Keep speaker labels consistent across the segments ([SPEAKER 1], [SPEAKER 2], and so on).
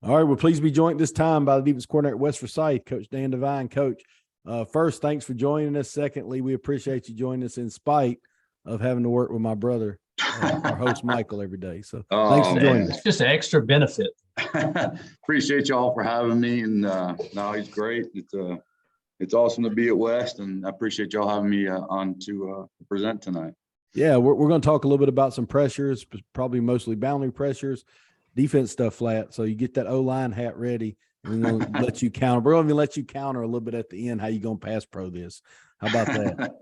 [SPEAKER 1] All right. Well, please be joined this time by the defense coordinator at West Forsyth, Coach Dan Devine. Coach, first, thanks for joining us. Secondly, we appreciate you joining us in spite of having to work with my brother, our host Michael, every day. So thanks for joining us.
[SPEAKER 2] It's just an extra benefit.
[SPEAKER 3] Appreciate y'all for having me. And no, he's great. It's awesome to be at West, and I appreciate y'all having me on to present tonight.
[SPEAKER 1] Yeah, we're going to talk a little bit about some pressures, probably mostly boundary pressures, defense stuff flat. So you get that O-line hat ready, and we're going to let you counter. We're going to let you counter a little bit at the end how you going to pass pro this. How about that?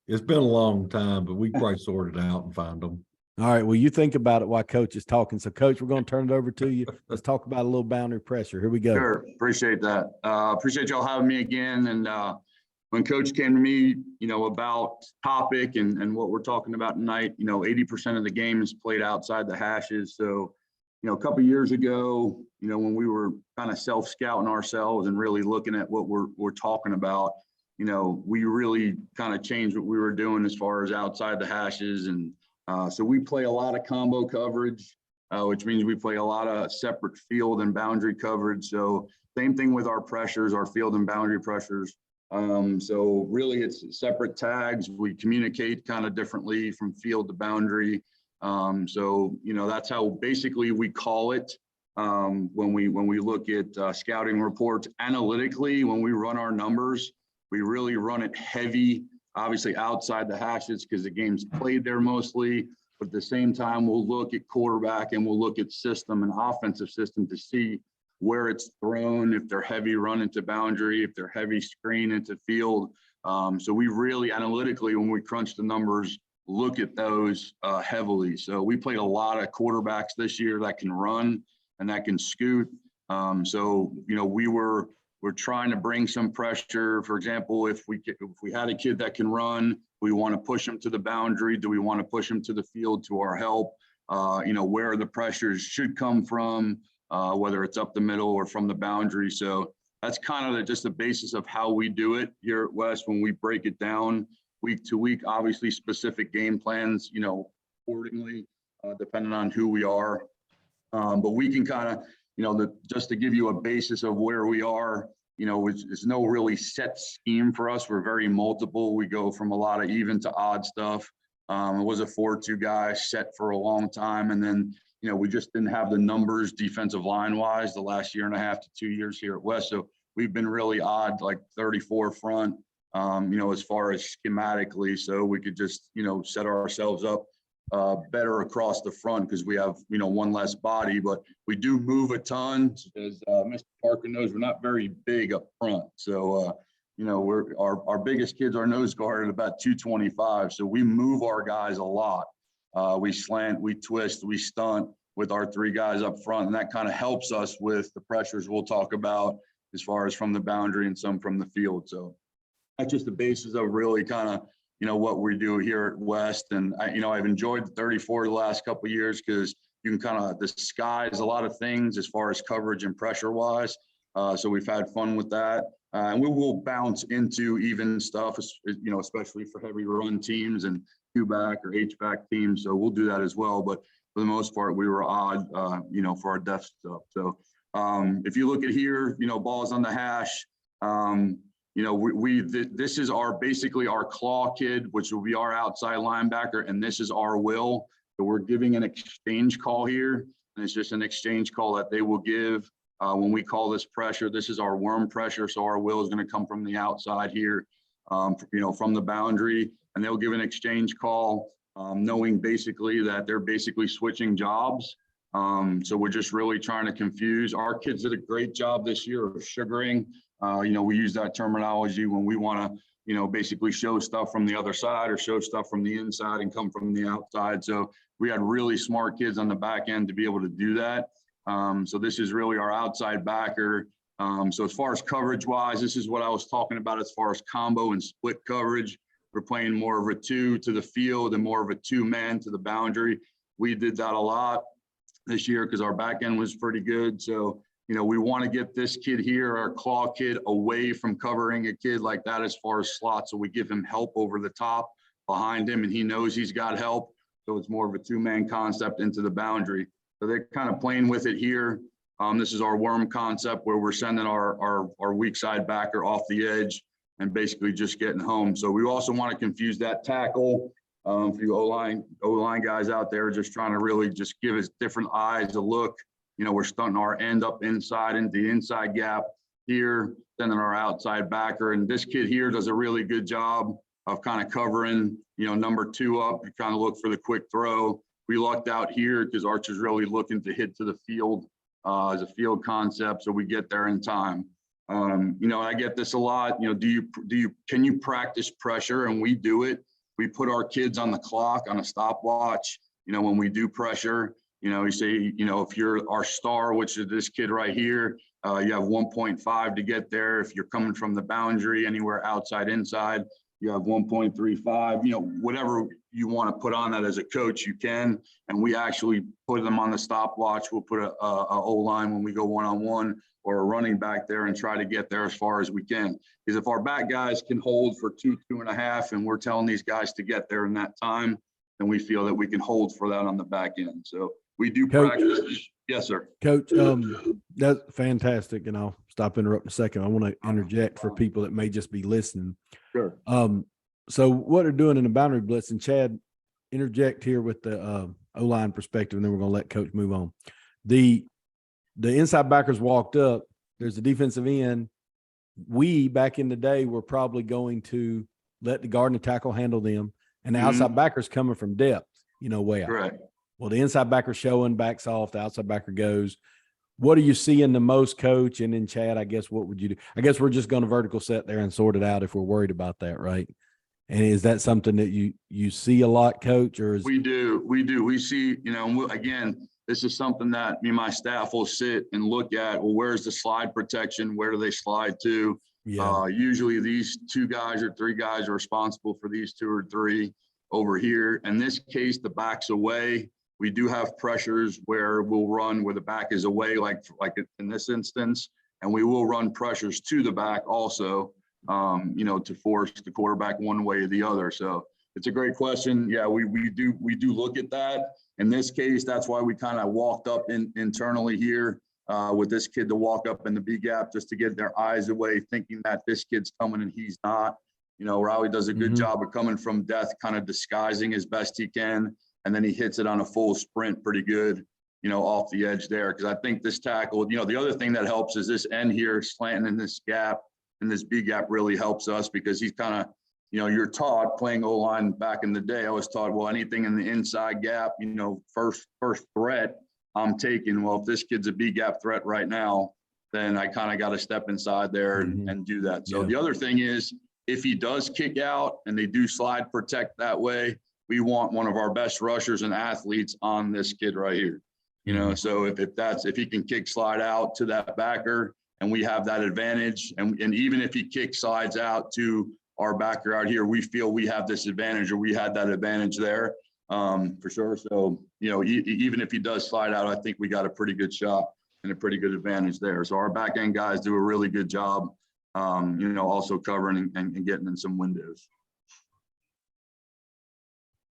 [SPEAKER 4] It's been a long time, but we probably sort it out and find them.
[SPEAKER 1] All right. Well, you think about it while Coach is talking. So, Coach, we're going to turn it over to you. Let's talk about a little boundary pressure. Here we go.
[SPEAKER 3] Sure. Appreciate that. Appreciate y'all having me again. And when Coach came to me, about topic and what we're talking about tonight, 80% of the game is played outside the hashes. So, a couple of years ago, when we were kind of self-scouting ourselves and really looking at what we're talking about, we really kind of changed what we were doing as far as outside the hashes. And so we play a lot of combo coverage, which means we play a lot of separate field and boundary coverage. So same thing with our pressures, our field and boundary pressures. So really it's separate tags. We communicate kind of differently from field to boundary. So, that's how basically we call it when we look at scouting reports analytically. When we run our numbers, we really run it heavy, obviously outside the hashes because the game's played there mostly. But at the same time, we'll look at quarterback and we'll look at system and offensive system to see where it's thrown, if they're heavy run into boundary, if they're heavy screen into field. So we really analytically, when we crunch the numbers, look at those heavily. So we played a lot of quarterbacks this year that can run and that can scoot. So, we're trying to bring some pressure. For example, if we had a kid that can run, we want to push him to the boundary. Do we want to push him to the field to our help? Where the pressures should come from, whether it's up the middle or from the boundary. So that's kind of just the basis of how we do it here at West when we break it down week to week. Obviously, specific game plans, accordingly, depending on who we are. But we can kind of, just to give you a basis of where we are, it's no really set scheme for us. We're very multiple. We go from a lot of even to odd stuff. It was a 4-2 guy set for a long time. And then, we just didn't have the numbers defensive line wise the last year and a half to 2 years here at West. So we've been really odd, like 34 front, as far as schematically. So we could just, set ourselves up better across the front because we have, one less body, but we do move a ton. As Mr. Parker knows, we're not very big up front. So, our biggest kids are nose guard at about 225. So we move our guys a lot. We slant, we twist, we stunt with our 3 guys up front. And that kind of helps us with the pressures we'll talk about as far as from the boundary and some from the field. So that's just the basis of really kind of, what we do here at West. And I've enjoyed the 34 the last couple of years because you can kind of disguise a lot of things as far as coverage and pressure wise. So we've had fun with that. And we will bounce into even stuff, especially for heavy run teams and Q-back or H-back teams. So we'll do that as well. But for the most part, we were odd, for our depth stuff. So if you look at here, balls on the hash, this is basically our claw kid, which will be our outside linebacker, and this is our will. So we're giving an exchange call here, and it's just an exchange call that they will give when we call this pressure. This is our worm pressure, so our will is going to come from the outside here, from the boundary, and they'll give an exchange call, knowing basically that they're basically switching jobs. So we're just really trying to confuse. Our kids did a great job this year of sugaring. We use that terminology when we want to, basically show stuff from the other side or show stuff from the inside and come from the outside. So we had really smart kids on the back end to be able to do that. So this is really our outside backer. So as far as coverage wise, this is what I was talking about as far as combo and split coverage. We're playing more of a 2 to the field and more of a 2-man to the boundary. We did that a lot this year because our back end was pretty good. So, we want to get this kid here, our claw kid, away from covering a kid like that as far as slots. So we give him help over the top behind him, and he knows he's got help. So it's more of a 2-man concept into the boundary. So they're kind of playing with it here. This is our worm concept where we're sending our weak side backer off the edge and basically just getting home. So we also want to confuse that tackle. For you O-line guys out there just trying to really just give us different eyes a look. You know, we're stunting our end up inside into the inside gap here, sending our outside backer. And this kid here does a really good job of kind of covering, you know, number 2 up. You kind of look for the quick throw. We lucked out here because Archer's really looking to hit to the field as a field concept, so we get there in time. You know, I get this a lot. You know, can you practice pressure? And we do it. We put our kids on the clock on a stopwatch. You know, when we do pressure, you know, you say, you know, if you're our star, which is this kid right here, you have 1.5 to get there. If you're coming from the boundary anywhere outside, inside, you have 1.35, you know, whatever you want to put on that as a coach, you can. And we actually put them on the stopwatch. We'll put a O-line when we go one-on-one or a running back there and try to get there as far as we can. Because if our back guys can hold for 2.5, and we're telling these guys to get there in that time, then we feel that we can hold for that on the back end. So we do practice. Yes, sir.
[SPEAKER 1] Coach, that's fantastic. And I'll stop interrupting a second. I want to interject for people that may just be listening.
[SPEAKER 3] Sure.
[SPEAKER 1] So what they're doing in the boundary blitz, and Chad, interject here with the O-line perspective, and then we're going to let Coach move on. The inside backers walked up. There's a defensive end. We, back in the day, were probably going to let the guard and the tackle handle them, and the outside backers coming from depth, you know, way out.
[SPEAKER 3] Correct.
[SPEAKER 1] Well, the inside backer showing, backs off, the outside backer goes. What are you seeing the most, Coach? And then Chad, I guess, what would you do? I guess we're just going to vertical set there and sort it out if we're worried about that, right? And is that something that you see a lot, Coach? Or is
[SPEAKER 3] we do. We see, you know, again, this is something that me and my staff will sit and look at. Well, where's the slide protection? Where do they slide to?
[SPEAKER 1] Yeah.
[SPEAKER 3] Usually these 2 guys or 3 guys are responsible for these 2 or 3 over here. In this case, the back's away. We do have pressures where we'll run where the back is away, like in this instance, and we will run pressures to the back also, you know, to force the quarterback one way or the other. So it's a great question. Yeah, we do look at that. In this case, that's why we kind of walked up internally here with this kid to walk up in the B gap just to get their eyes away, thinking that this kid's coming and he's not. You know, Riley does a good job of coming from death, kind of disguising as best he can. And then he hits it on a full sprint pretty good, you know, off the edge there. Because I think this tackle, you know, the other thing that helps is this end here slanting in this gap, and this B gap really helps us because he's kind of, you know, you're taught playing O-line back in the day. I was taught, well, anything in the inside gap, you know, first threat I'm taking. Well, if this kid's a B gap threat right now, then I kind of got to step inside there and do that. So the other thing is, if he does kick out and they do slide protect that way, we want one of our best rushers and athletes on this kid right here. You know, so if he can kick slide out to that backer and we have that advantage, and even if he kick slides out to our backer out here, we feel we have this advantage, or we had that advantage there for sure. So, you know, even if he does slide out, I think we got a pretty good shot and a pretty good advantage there. So our back end guys do a really good job, you know, also covering and getting in some windows.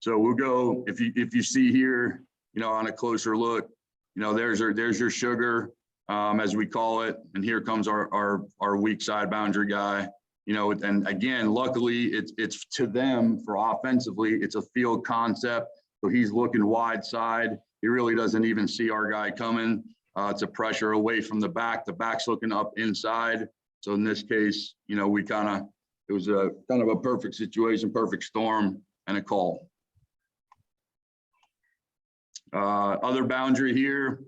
[SPEAKER 3] So we'll go, if you see here, you know, on a closer look, you know, there's your sugar, as we call it. And here comes our weak side boundary guy, you know, and again, luckily it's to them for offensively, it's a field concept. So he's looking wide side. He really doesn't even see our guy coming. It's a pressure away from the back. The back's looking up inside. So in this case, you know, it was a kind of a perfect situation, perfect storm, and a call. Other boundary here.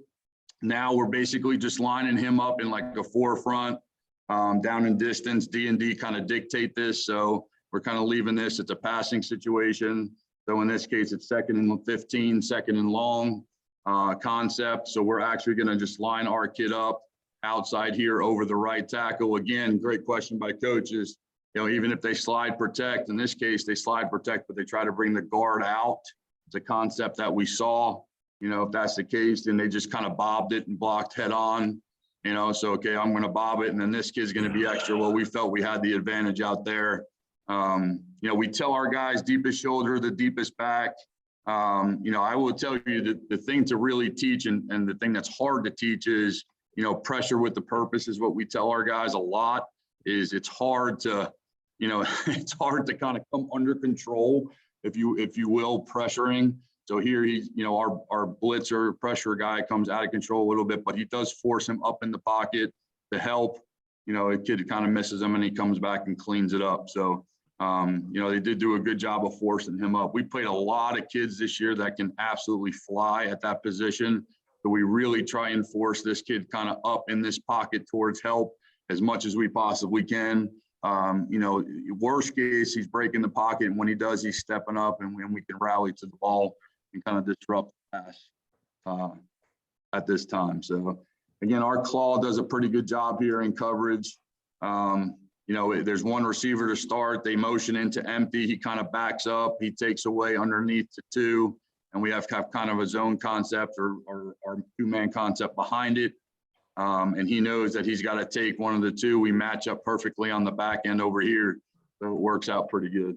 [SPEAKER 3] Now we're basically just lining him up in like a forefront, down in distance. D&D kind of dictate this. So we're kind of leaving this. It's a passing situation. So in this case, it's 2nd and 15, 2nd and long concept. So we're actually going to just line our kid up outside here over the right tackle. Again, great question by coaches. You know, even if they slide protect, in this case, they slide protect, but they try to bring the guard out. It's a concept that we saw. You know, if that's the case, then they just kind of bobbed it and blocked head on, you know, so, okay, I'm going to bob it. And then this kid's going to be extra. Well, we felt we had the advantage out there. You know, we tell our guys deepest shoulder, the deepest back. You know, I will tell you that the thing to really teach and the thing that's hard to teach is pressure with the purpose is what we tell our guys a lot. Is it's hard to, it's hard to kind of come under control, if you will, pressuring. So here he's, our blitzer pressure guy comes out of control a little bit, but he does force him up in the pocket to help. A kid kind of misses him and he comes back and cleans it up. So, they did do a good job of forcing him up. We played a lot of kids this year that can absolutely fly at that position. So we really try and force this kid kind of up in this pocket towards help as much as we possibly can. Worst case, he's breaking the pocket. And when he does, he's stepping up and when we can rally to the ball and kind of disrupt the pass at this time. So again, our claw does a pretty good job here in coverage. There's one receiver to start. They motion into empty. He kind of backs up. He takes away underneath to two. And we have kind of a zone concept or two-man concept behind it. And he knows that he's got to take one of the two. We match up perfectly on the back end over here. So it works out pretty good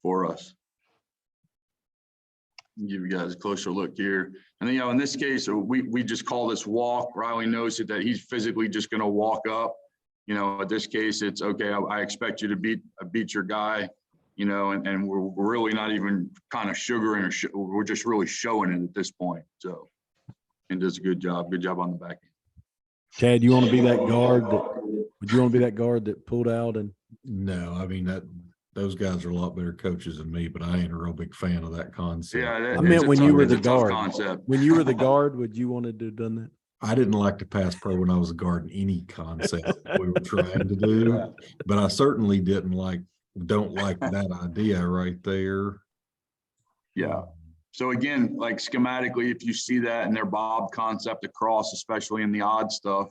[SPEAKER 3] for us. Give you guys a closer look here. And then, in this case, we just call this walk. Riley knows that he's physically just going to walk up. At this case, it's okay. I expect you to beat your guy, and we're really not even kind of sugaring we're just really showing it at this point. So, and does a good job on the back end.
[SPEAKER 1] Chad, you want to be that guard would you want to be that guard that pulled out? And
[SPEAKER 4] No, I mean, those guys are a lot better coaches than me, but I ain't a real big fan of that concept.
[SPEAKER 3] Yeah,
[SPEAKER 1] I meant when you were the
[SPEAKER 3] it's a tough
[SPEAKER 1] guard.
[SPEAKER 3] concept.
[SPEAKER 1] When you were the guard, would you wanted to have done that?
[SPEAKER 4] I didn't like to pass pro when I was a guard in any concept we were trying to do, but I certainly don't like that idea right there.
[SPEAKER 3] Yeah. So again, like schematically, if you see that in their bob concept across, especially in the odd stuff,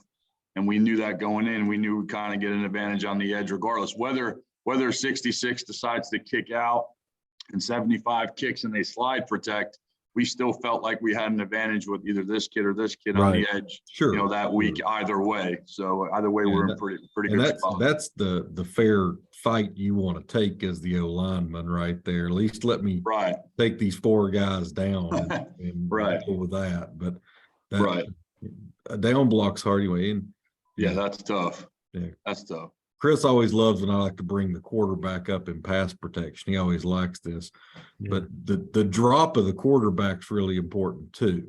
[SPEAKER 3] and we knew that going in, we knew we'd kind of get an advantage on the edge regardless, whether 66 decides to kick out and 75 kicks and they slide protect, we still felt like we had an advantage with either this kid or this kid on the edge,
[SPEAKER 4] Sure.
[SPEAKER 3] That week, either way. So either way, we're in pretty good spot.
[SPEAKER 4] That's the fair fight you want to take as the O lineman right there. At least let me take these four guys down and deal with that. But a down block's hard anyway. And
[SPEAKER 3] that's tough.
[SPEAKER 4] Yeah.
[SPEAKER 3] That's tough.
[SPEAKER 4] Chris always loves when I like to bring the quarterback up in pass protection. He always likes this, but the drop of the quarterback's really important too.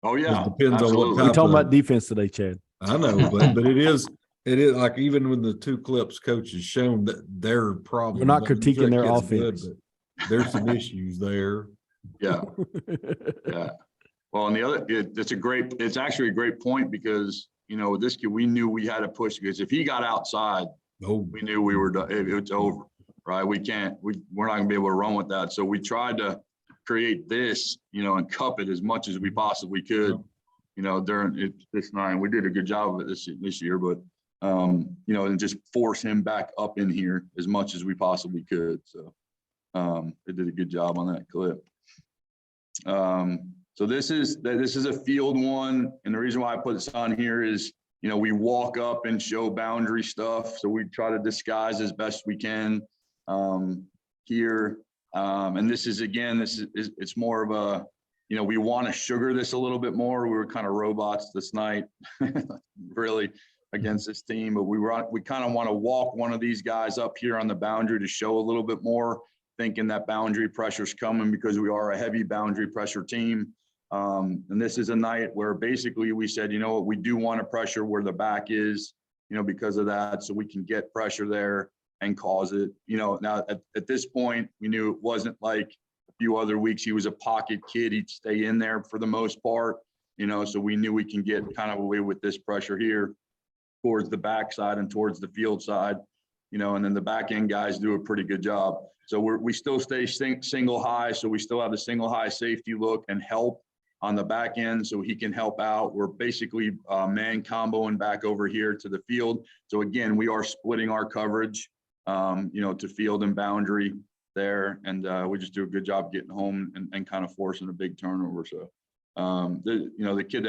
[SPEAKER 3] Oh yeah,
[SPEAKER 4] it depends
[SPEAKER 3] absolutely.
[SPEAKER 4] on what
[SPEAKER 1] We're talking about defense today, Chad.
[SPEAKER 4] I know, but it is like even when the two clips coaches shown that their problem.
[SPEAKER 1] We're not critiquing their offense.
[SPEAKER 4] There's some issues there.
[SPEAKER 3] Yeah, yeah. Well, and the other, it's actually a great point because this kid, we knew we had to push because if he got outside. We knew we were done. It's over, right? We're not going to be able to run with that. So we tried to create this, and cup it as much as we possibly could, during this night. We did a good job of it this year, but, and just force him back up in here as much as we possibly could. So they did a good job on that clip. So this is a field one. And the reason why I put this on here is, we walk up and show boundary stuff. So we try to disguise as best we can here. And this is, again, it's more of a, we want to sugar this a little bit more. We were kind of robots this night, really, against this team. But we kind of want to walk one of these guys up here on the boundary to show a little bit more, thinking that boundary pressure's coming because we are a heavy boundary pressure team. And this is a night where basically we said, what, we do want to pressure where the back is, because of that, so we can get pressure there and cause it. Now at this point, we knew it wasn't like a few other weeks. He was a pocket kid. He'd stay in there for the most part, so we knew we can get kind of away with this pressure here towards the backside and towards the field side, and then the back end guys do a pretty good job. So we still stay single high. So we still have the single high safety look and help on the back end so he can help out. We're basically man comboing back over here to the field. So again, we are splitting our coverage, to field and boundary there. And we just do a good job getting home and kind of forcing a big turnover. So, the kid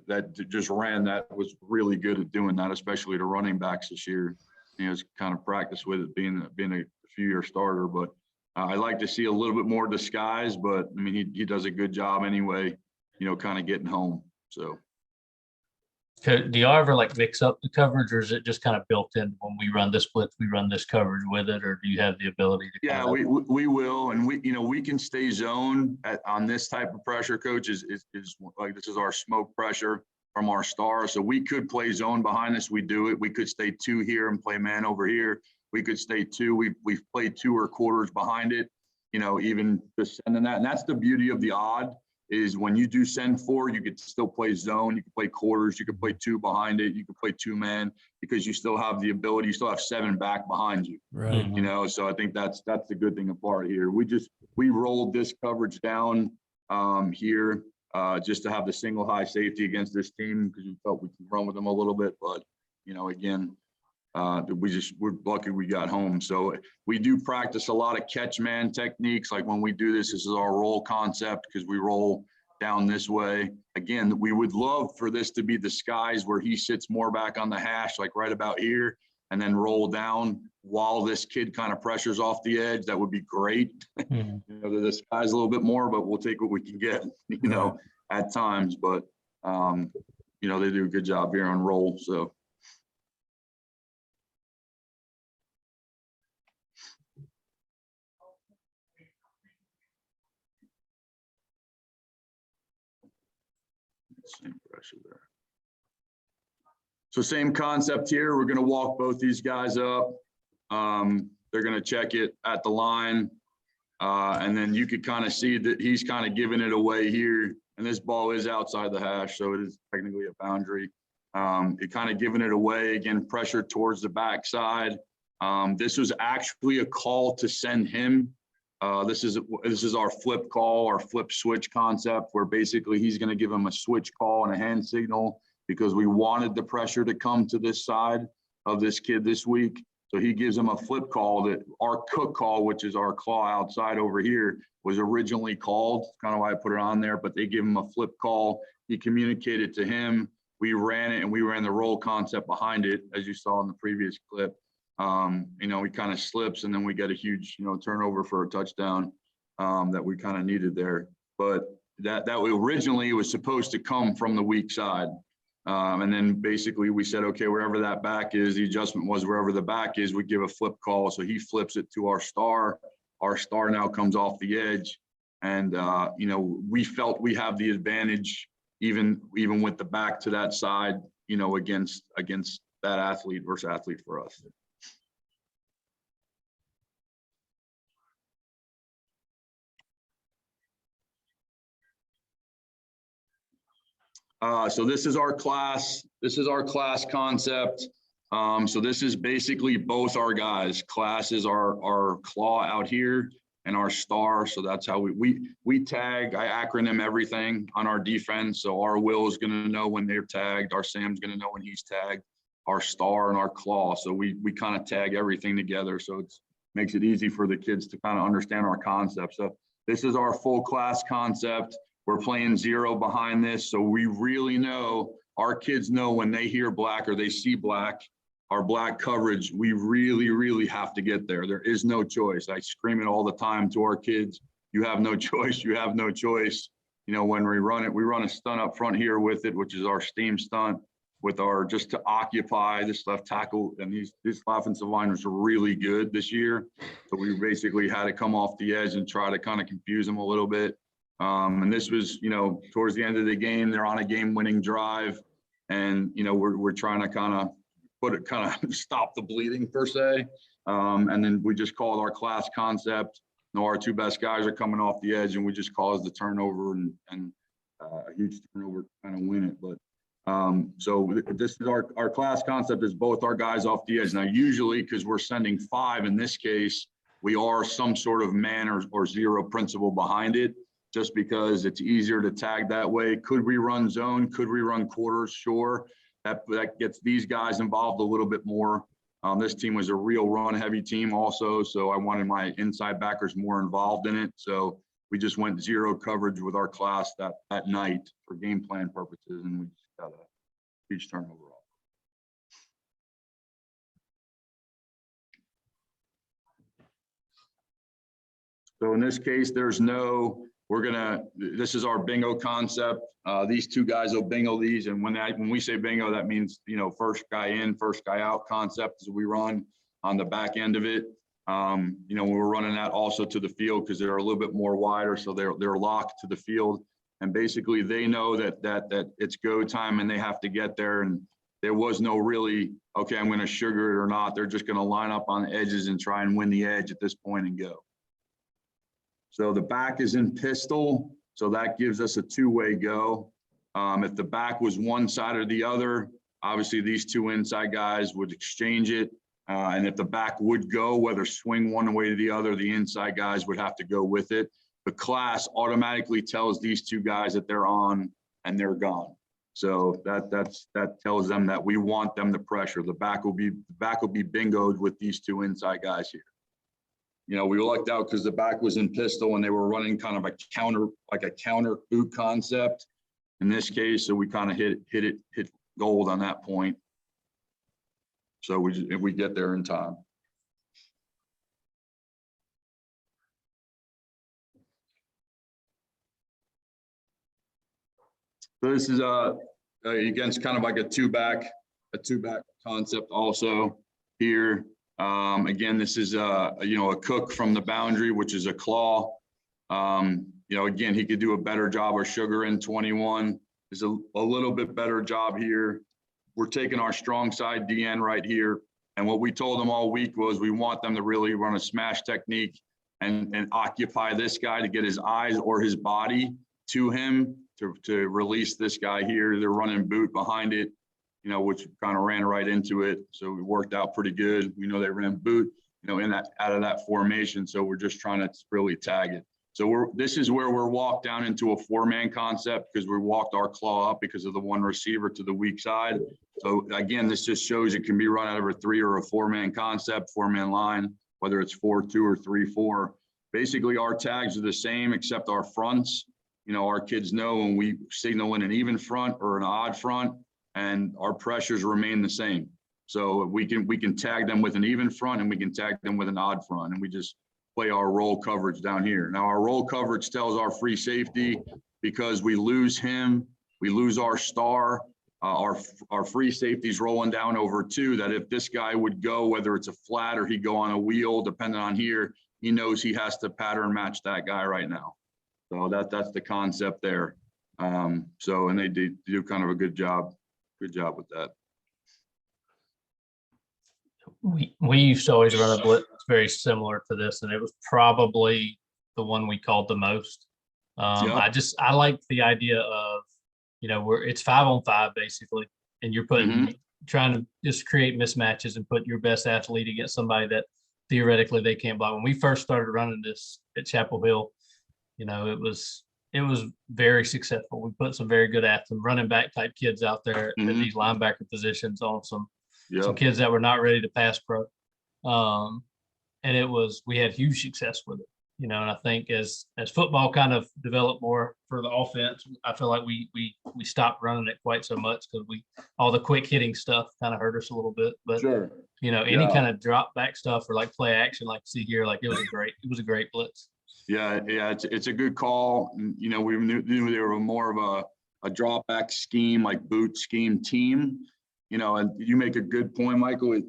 [SPEAKER 3] that just ran, that was really good at doing that, especially the running backs this year. It's kind of practice with it being a few-year starter, but I'd like to see a little bit more disguise, but I mean, he does a good job anyway, kind of getting home. So.
[SPEAKER 2] Do y'all ever like mix up the coverage, or is it just kind of built in when we run this blitz, we run this coverage with it, or do you have the ability to?
[SPEAKER 3] Yeah, we will, and we can stay zone on this type of pressure. Coach is like, this is our smoke pressure from our star, so we could play zone behind this. We do it. We could stay 2 here and play man over here. We could stay 2. We've played 2 or quarters behind it. Even just sending that, and that's the beauty of the odd. Is when you do send 4, you could still play zone, you could play quarters, you could play 2 behind it, you could play 2-man, because you still have the ability, you still have 7 back behind you.
[SPEAKER 1] Right.
[SPEAKER 3] So I think that's the good thing apart here. We rolled this coverage down here just to have the single high safety against this team, because we felt we could run with them a little bit, but again, we're lucky we got home. So we do practice a lot of catch man techniques. Like when we do this is our roll concept, because we roll down this way. Again, we would love for this to be the skies where he sits more back on the hash, like right about here, and then roll down while this kid kind of pressures off the edge. That would be great. The skies a little bit more, but we'll take what we can get, at times. But, they do a good job here on roll. So. Same pressure there. So same concept here. We're going to walk both these guys up. They're going to check it at the line. And then you could kind of see that he's kind of giving it away here. And this ball is outside the hash, so it is technically a boundary. It kind of giving it away. Again, pressure towards the backside. This was actually a call to send him. This is our flip call, our flip switch concept, where basically he's going to give him a switch call and a hand signal, because we wanted the pressure to come to this side of this kid this week. So he gives him a flip call that our cook call, which is our claw outside over here, was originally called. Kind of why I put it on there, but they give him a flip call. He communicated to him. We ran it, and we ran the roll concept behind it, as you saw in the previous clip. He kind of slips, and then we get a huge, turnover for a touchdown that we kind of needed there. But that originally was supposed to come from the weak side. And then basically we said, okay, wherever that back is, the adjustment was wherever the back is, we give a flip call. So he flips it to our star. Our star now comes off the edge. And, we felt we have the advantage, even with the back to that side, against that athlete versus athlete for us. So this is our class. This is our class concept. So this is basically both our guys. Class is our claw out here and our star. So that's how we tag. I acronym everything on our defense. So our Will is going to know when they're tagged. Our Sam's going to know when he's tagged. Our star and our claw. So we kind of tag everything together. So it makes it easy for the kids to kind of understand our concept. So this is our full class concept. We're playing 0 behind this, so we really know, our kids know when they hear black or they see black, our black coverage, we really, really have to get there. There is no choice. I scream it all the time to our kids. You have no choice. You have no choice. When we run it, we run a stunt up front here with it, which is our steam stunt, with our just to occupy this left tackle. And these offensive linemen are really good this year. So we basically had to come off the edge and try to kind of confuse them a little bit. And this was, towards the end of the game, they're on a game-winning drive, and we're trying to kind of stop the bleeding per se. And then we just called our class concept. Our 2 best guys are coming off the edge, and we just caused the turnover and a huge turnover to kind of win it. But so this is our class concept is both our guys off the edge. Now, usually, because we're sending 5 in this case, we are some sort of man or 0 principle behind it, just because it's easier to tag that way. Could we run zone? Could we run quarters? Sure. That gets these guys involved a little bit more. This team was a real run-heavy team also, so I wanted my inside backers more involved in it. So we just went 0 coverage with our class that night for game plan purposes, and we just got a huge turnover off. So in this case, there's no this is our bingo concept. These two guys will bingo these. And when we say bingo, that means, first guy in, first guy out concept as we run on the back end of it. We're running that also to the field because they're a little bit more wider. So they're locked to the field. And basically they know that it's go time and they have to get there. And there was no really, okay, I'm going to sugar it or not. They're just going to line up on the edges and try and win the edge at this point and go. So the back is in pistol. So that gives us a two-way go. If the back was one side or the other, obviously these two inside guys would exchange it. And if the back would go, whether swing one way to the other, the inside guys would have to go with it. The class automatically tells these two guys that they're on and they're gone. So that tells them that we want them to pressure. The back will be bingoed with these two inside guys here. We lucked out because the back was in pistol and they were running kind of a counter boot concept in this case. So we kind of hit gold on that point. So if we get there in time. So this is against kind of like a two-back concept also here. Again, this is a cook from the boundary, which is a claw. Again, he could do a better job of sugar in 21. There's a little bit better job here. We're taking our strong side DN right here. And what we told them all week was we want them to really run a smash technique and occupy this guy to get his eyes or his body to him to release this guy here. They're running boot behind it, which kind of ran right into it. So it worked out pretty good. We know they ran boot, out of that formation. So we're just trying to really tag it. So this is where we're walked down into a four-man concept because we walked our claw up because of the one receiver to the weak side. So again, this just shows it can be run out of a three or a four-man concept, four-man line, whether it's 4-2 or 3-4. Basically, our tags are the same except our fronts. Our kids know when we signal in an even front or an odd front, and our pressures remain the same. So we can tag them with an even front and we can tag them with an odd front, and we just play our roll coverage down here. Now our roll coverage tells our free safety because we lose him, we lose our star, our free safety's rolling down over two, that if this guy would go, whether it's a flat or he go on a wheel, depending on here, he knows he has to pattern match that guy right now. So that's the concept there. And they do kind of a good job with that.
[SPEAKER 2] We used to always run a blitz very similar to this, and it was probably the one we called the most. I like the idea of, it's 5-on-5 basically, and you're trying to just create mismatches and put your best athlete against somebody that theoretically they can't block. When we first started running this at Chapel Hill, it was very successful. We put some very good athletes, running back type kids out there at these linebacker positions on some kids that were not ready to pass pro. And we had huge success with it, and I think as football kind of developed more for the offense, I feel like we stopped running it quite so much because all the quick hitting stuff kind of hurt us a little bit. But any kind of drop back stuff or like play action, like see here, like it was a great blitz.
[SPEAKER 3] Yeah, it's a good call. We knew they were more of a drop back scheme, like boot scheme team. And you make a good point, Michael.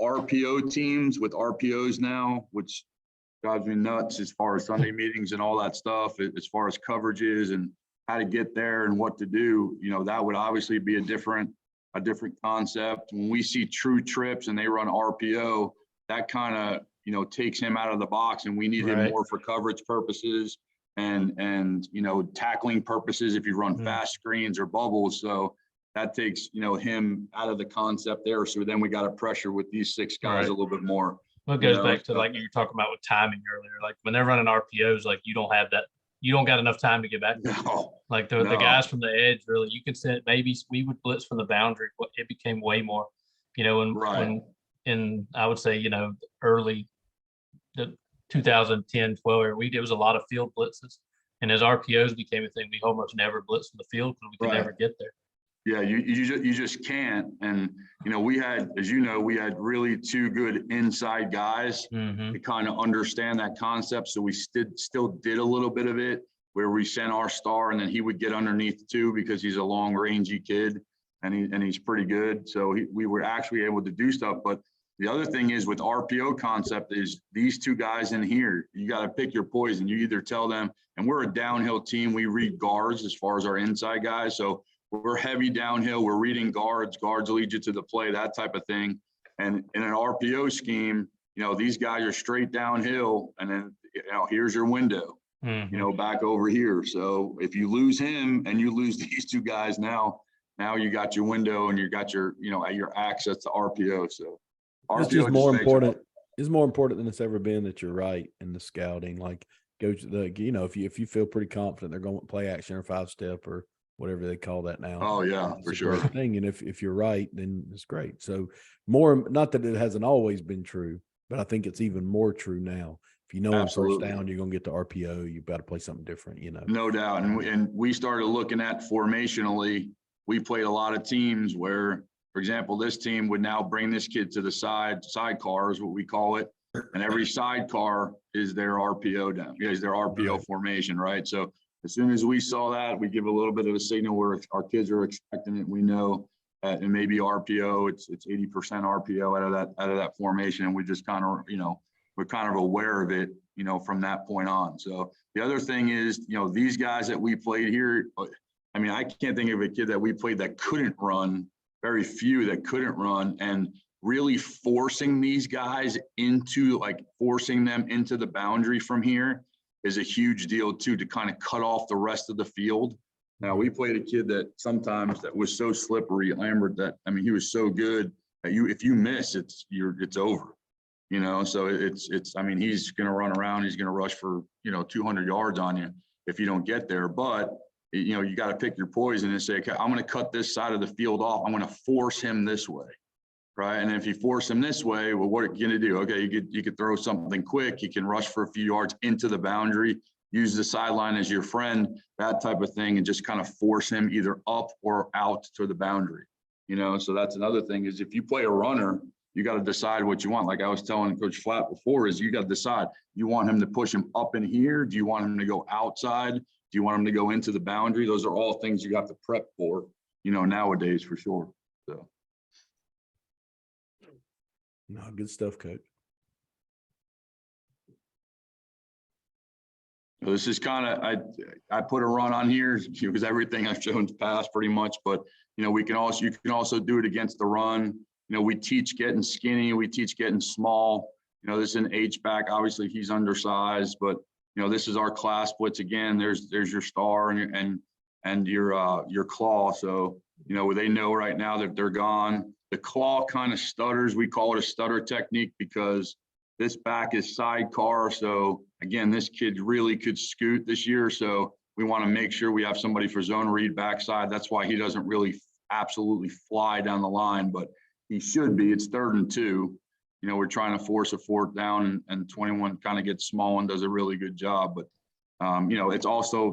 [SPEAKER 3] RPO teams with RPOs now, which drives me nuts as far as Sunday meetings and all that stuff, as far as coverages and how to get there and what to do. That would obviously be a different concept. When we see true trips and they run RPO, that kind of takes him out of the box, and we need him more for coverage purposes and tackling purposes if you run fast screens or bubbles. So that takes him out of the concept there. So then we got to pressure with these six guys a little bit more.
[SPEAKER 2] Well, it goes back to like you were talking about with timing earlier. Like when they're running RPOs, like you don't got enough time to get back. Like the guys from the edge, really, you could say maybe we would blitz from the boundary. It became way more, when I would say, early the 2010, 12 area, it was a lot of field blitzes. And as RPOs became a thing, we almost never blitzed from the field because we could never get there.
[SPEAKER 3] Yeah, you just can't. And, we had, as we had really two good inside guys to kind of understand that concept. So we still did a little bit of it where we sent our star and then he would get underneath too, because he's a long rangy kid and he's pretty good. So we were actually able to do stuff. But the other thing is with RPO concept is these two guys in here, you got to pick your poison. You either tell them, and we're a downhill team. We read guards as far as our inside guys. So we're heavy downhill. We're reading guards. Guards lead you to the play, that type of thing. And in an RPO scheme, you know, these guys are straight downhill, and then, you know, here's your window, you know, back over here. So if you lose him and you lose these two guys, now you got your window and you got your, you know, your access to RPO. So
[SPEAKER 1] it's just more important. It's more important than it's ever been that you're right in the scouting. Like, go to the, you know, if you feel pretty confident they're going to play action or 5-step or whatever they call that now.
[SPEAKER 3] Oh yeah, for sure.
[SPEAKER 1] Thing. And if you're right, then it's great. So more, not that it hasn't always been true, but I think it's even more true now. If you know on first down, you're going to get to RPO, you've got to play something different, you know.
[SPEAKER 3] No doubt. And we started looking at formationally, we played a lot of teams where, for example, this team would now bring this kid to the sidecar is what we call it. And every sidecar is their RPO down. Is their RPO formation, right? So as soon as we saw that, we give a little bit of a signal where our kids are expecting it. We know that it may be RPO. It's 80% RPO out of that formation, and we just kind of, you know, we're kind of aware of it, you know, from that point on. So the other thing is, you know, these guys that we played here, I mean, I can't think of a kid that we played that couldn't run. Very few that couldn't run, and really forcing these guys into, like, forcing them into the boundary from here is a huge deal too, to kind of cut off the rest of the field. Now, we played a kid that sometimes that was so slippery, Lambert, that, I mean, he was so good that if you miss, it's over, you know? So I mean, he's going to run around, he's going to rush for, you know, 200 yards on you if you don't get there. But, you know, you got to pick your poison and say, okay, I'm going to cut this side of the field off. I'm going to force him this way. Right. And if you force him this way, well, what are you going to do? Okay, you could throw something quick. You can rush for a few yards into the boundary, use the sideline as your friend, that type of thing, and just kind of force him either up or out to the boundary. You know, so that's another thing is if you play a runner, you got to decide what you want. Like I was telling Coach Flatt before, is you got to decide, you want him to push him up in here? Do you want him to go outside? Do you want him to go into the boundary? Those are all things you got to prep for, you know, nowadays for sure. So.
[SPEAKER 1] No, good stuff, Coach.
[SPEAKER 3] So this is kind of, I put a run on here because everything I've shown is past pretty much, but, you know, you can also do it against the run. You know, we teach getting skinny, we teach getting small. You know, this is an H-back, obviously he's undersized, but, you know, this is our class splits again. There's your star and your claw. So, you know, they know right now that they're gone. The claw kind of stutters. We call it a stutter technique because this back is sidecar. So again, this kid really could scoot this year. So we want to make sure we have somebody for zone read backside. That's why he doesn't really absolutely fly down the line, but he should be. It's 3rd and 2. You know, we're trying to force a 4th down, and 21 kind of gets small and does a really good job. But, you know,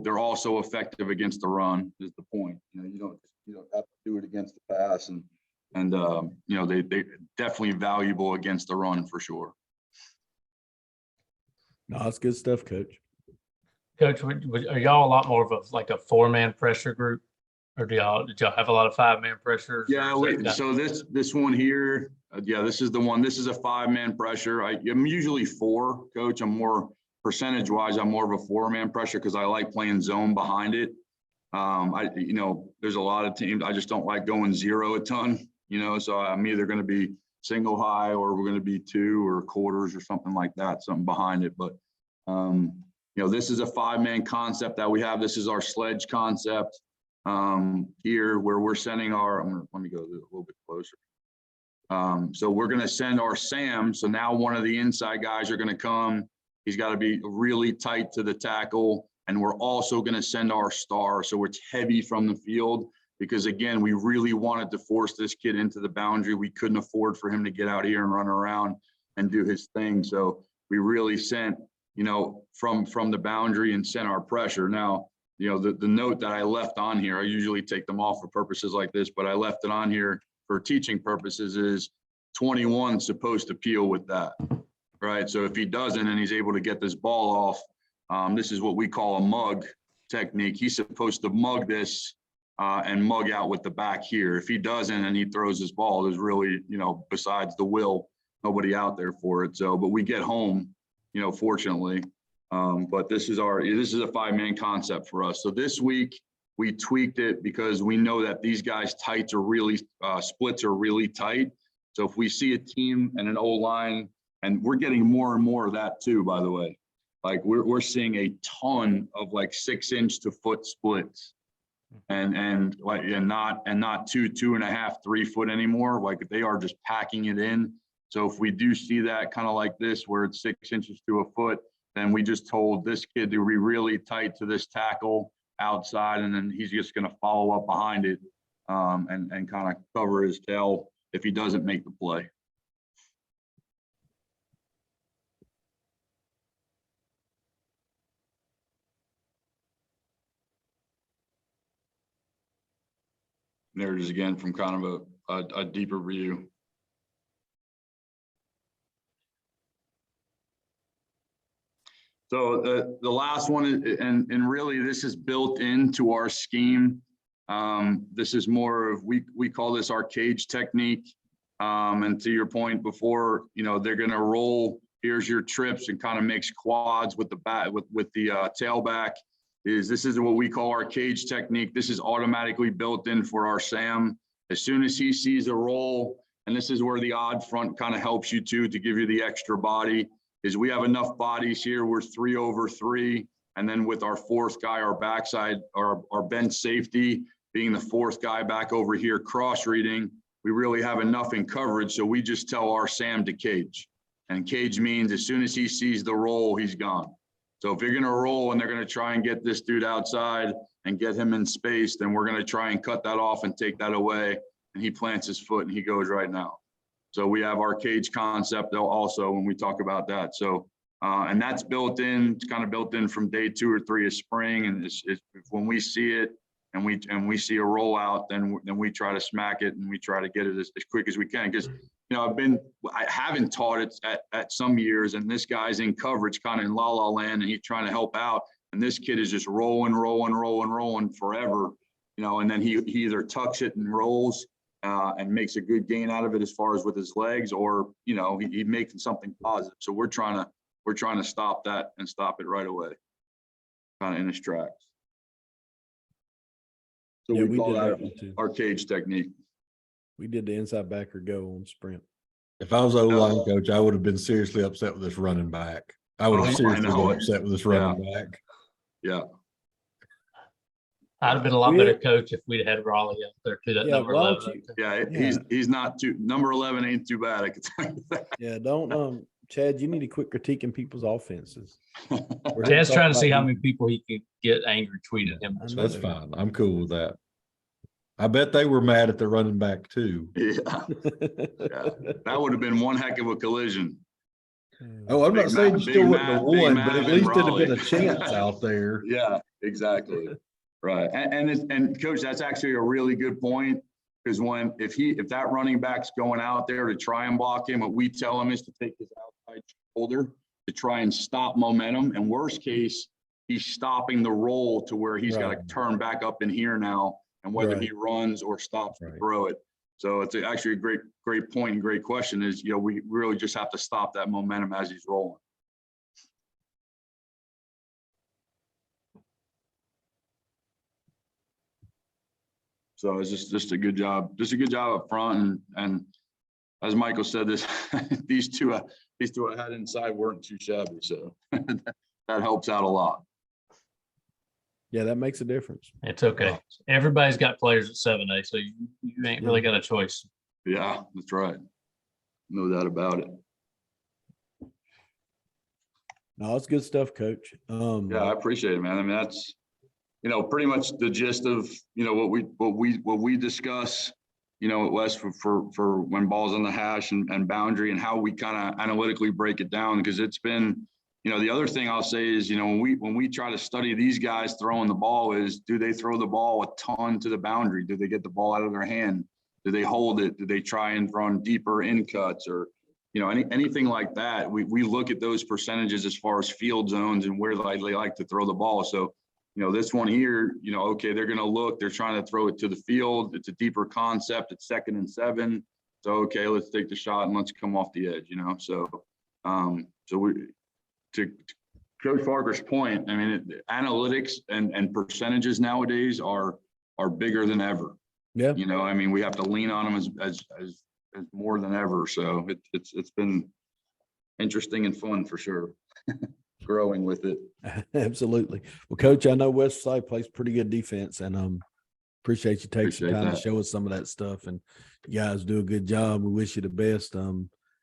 [SPEAKER 3] they're also effective against the run is the point. You know, you don't have to do it against the pass, and you know, they definitely valuable against the run for sure.
[SPEAKER 1] No, that's good stuff, Coach.
[SPEAKER 2] Coach, are y'all a lot more of a 4-man pressure group, or did y'all have a lot of 5-man pressures?
[SPEAKER 3] Yeah, so this one here, yeah, this is the one. This is a 5-man pressure. I'm usually 4, Coach. I'm more percentage-wise. I'm more of a 4-man pressure because I like playing zone behind it. You know, there's a lot of teams. I just don't like going 0 a ton. You know, so I'm either going to be single high or we're going to be 2 or quarters or something like that, something behind it. But, you know, this is a 5-man concept that we have. This is our sledge concept here where we're sending let me go a little bit closer. So we're going to send our Sam. So now one of the inside guys are going to come. He's got to be really tight to the tackle. And we're also going to send our star. So it's heavy from the field. Because again, we really wanted to force this kid into the boundary. We couldn't afford for him to get out here and run around and do his thing. So we really sent, you know, from the boundary and sent our pressure. Now, you know, the note that I left on here, I usually take them off for purposes like this, but I left it on here for teaching purposes is 21 supposed to peel with that, right? So if he doesn't and he's able to get this ball off, this is what we call a mug. technique, he's supposed to mug this and mug out with the back here. If he doesn't and he throws his ball, there's really, you know, besides the will, nobody out there for it. So, but we get home, you know, fortunately. But this is a 5-man concept for us. So this week we tweaked it because we know that these guys' tights are really, splits are really tight. So if we see a team and an O-line, and we're getting more and more of that too, by the way, like we're seeing a ton of like 6-inch to foot splits, and not 2.5, 3 foot anymore. Like they are just packing it in. So if we do see that kind of like this, where it's 6 inches to a foot, then we just told this kid to be really tight to this tackle outside, and then he's just going to follow up behind it and kind of cover his tail if he doesn't make the play. There it is again from kind of a deeper view. So the last one, and really this is built into our scheme. This is more of, we call this our cage technique. And to your point before, you know, they're going to roll, here's your trips, and kind of makes quads with the back, with the tailback. This is what we call our cage technique. This is automatically built in for our Sam. As soon as he sees a roll, and this is where the odd front kind of helps you too, to give you the extra body, is we have enough bodies here. We're 3 over 3. And then with our 4th guy, our backside, our bench safety being the 4th guy back over here, cross reading, we really have enough in coverage. So we just tell our Sam to cage, and cage means as soon as he sees the roll, he's gone. So if you're going to roll and they're going to try and get this dude outside and get him in space, then we're going to try and cut that off and take that away. And he plants his foot and he goes right now. So we have our cage concept also when we talk about that. So, and that's built in, it's kind of built in from day 2 or 3 of spring. And it's when we see it and we see a rollout, then we try to smack it and we try to get it as quick as we can. Because, you know, I haven't taught it at some years, and this guy's in coverage kind of in la land, and he's trying to help out. And this kid is just rolling forever, you know, and then he either tucks it and rolls and makes a good gain out of it as far as with his legs, or, you know, he making something positive. So we're trying to stop that and stop it right away, kind of in his tracks. So yeah, we call that our cage technique.
[SPEAKER 1] We did the inside backer go on sprint.
[SPEAKER 4] If I was O-line coach, I would have been seriously upset with this running back. I would have seriously been upset with this running back.
[SPEAKER 3] Yeah.
[SPEAKER 2] I'd have been a lot better coach if we'd had Raleigh out there too. That number 11.
[SPEAKER 3] He's not too, number 11 ain't too bad, I can tell you that.
[SPEAKER 1] Yeah, don't Chad, you need to quit critiquing people's offenses.
[SPEAKER 2] Chad's trying to see how many people he can get angry tweeting him.
[SPEAKER 4] That's fine. I'm cool with that. I bet they were mad at the running back too.
[SPEAKER 3] Yeah. That would have been one heck of a collision.
[SPEAKER 4] Oh, I'm not saying you still wouldn't have won, but at least it'd have been a chance out there.
[SPEAKER 3] Yeah, exactly. Right. And coach, that's actually a really good point, because if that running back's going out there to try and block him, what we tell him is to take his outside shoulder to try and stop momentum. And worst case, he's stopping the roll to where he's got to turn back up in here now, and whether he runs or stops to throw it. So it's actually a great point and great question is, you know, we really just have to stop that momentum as he's rolling. So it's just a good job, up front. And as Michael said, these two I had inside weren't too shabby. So that helps out a lot.
[SPEAKER 1] Yeah, that makes a difference.
[SPEAKER 2] It's okay. Everybody's got players at 7A, so you ain't really got a choice.
[SPEAKER 3] Yeah, that's right. No doubt about it.
[SPEAKER 1] No, it's good stuff, Coach.
[SPEAKER 3] Yeah, I appreciate it, man. I mean, that's, you know, pretty much the gist of, you know, what we discuss, you know, at West for when ball's on the hash and boundary, and how we kind of analytically break it down. Because it's been, you know, the other thing I'll say is, you know, when we try to study these guys throwing the ball, is, do they throw the ball a ton to the boundary? Do they get the ball out of their hand? Do they hold it? Do they try and run deeper in cuts, or, you know, anything like that? We look at those percentages as far as field zones and where they like to throw the ball. So this one here, okay, they're going to look, they're trying to throw it to the field. It's a deeper concept. It's 2nd and 7. So, okay, let's take the shot and let's come off the edge, So, to Coach Parker's point, I mean, analytics and percentages nowadays are bigger than ever.
[SPEAKER 1] Yeah.
[SPEAKER 3] I mean, we have to lean on them as more than ever. So it's been interesting and fun for sure. Growing with it.
[SPEAKER 1] Absolutely. Well, Coach, I know West Forsyth plays pretty good defense, and appreciate you taking some time to show us some of that stuff. And you guys do a good job. We wish you the best.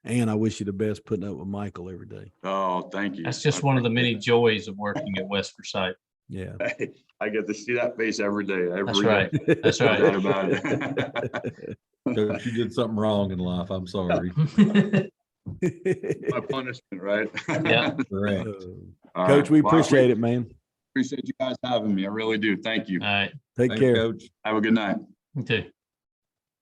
[SPEAKER 1] And I wish you the best putting up with Michael every day.
[SPEAKER 3] Oh, thank you.
[SPEAKER 2] That's just one of the many joys of working at West Forsyth.
[SPEAKER 1] Yeah.
[SPEAKER 3] Hey, I get to see that face every day.
[SPEAKER 2] That's right. That's right.
[SPEAKER 3] No doubt about it.
[SPEAKER 4] Coach, you did something wrong in life. I'm sorry.
[SPEAKER 3] My punishment, right?
[SPEAKER 2] Yeah.
[SPEAKER 4] Correct.
[SPEAKER 1] Coach, we appreciate it, man.
[SPEAKER 3] Appreciate you guys having me. I really do. Thank you.
[SPEAKER 2] All right.
[SPEAKER 1] Take care.
[SPEAKER 4] Coach.
[SPEAKER 3] Have a good night.
[SPEAKER 2] You too.